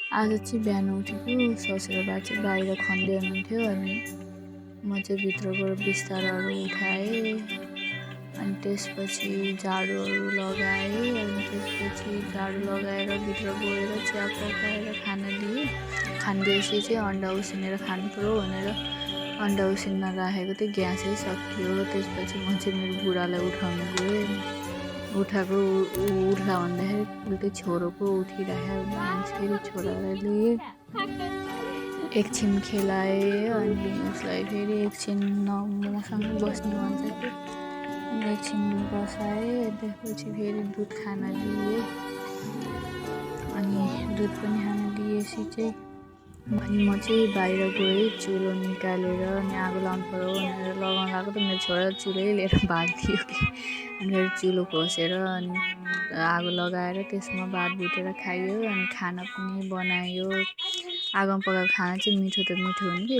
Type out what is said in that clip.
आज चाहिँ बिहान उठेको ससुराबा चाहिँ बाहिर खन्दै हुनुहुन्थ्यो अनि म चाहिँ भित्र गएर बिस्ताराहरू उठाएँ अनि त्यसपछि झाडुहरू लगाएँ अनि त्यसपछि झाडु लगाएर भित्र गएर चिया पकाएर खाना दिएँ। खाँदैपछि चाहिँ अन्डा उसिनेर खानु पर्यो भनेर अन्डा उसिन्न राखेको थिएँ, ग्यासै सकियो। त्यसपछि म चाहिँ मेरो बुढालाई उठाउनु गएँ। उठा भन्दाखेरि उल्टै छोरोको उठिराख्यो भने फेरि छोरालाई लिएँ, एकछिन खेलाएँ अनि उसलाई फेरि एकछिन मसँग बस्नु भन्छ कि अनि एकछिन बसाएँ। त्यसपछि फेरि दुध खान दिएँ अनि दुध पनि खान दिएपछि चाहिँ अनि म चाहिँ बाहिर गएँ चुलो निकालेर अनि आगो लाउनु पर्यो भनेर लगाउनु लाग्यो त मेरो छोरा चुलै लिएर भागिदियो कि अनि फेरि चुलो खोसेर अनि आगो लगाएर त्यसमा भात भुटेर खाइयो अनि खाना पनि बनायो। आगोमा पकाएको खाना चाहिँ मिठो त मिठो हुने कि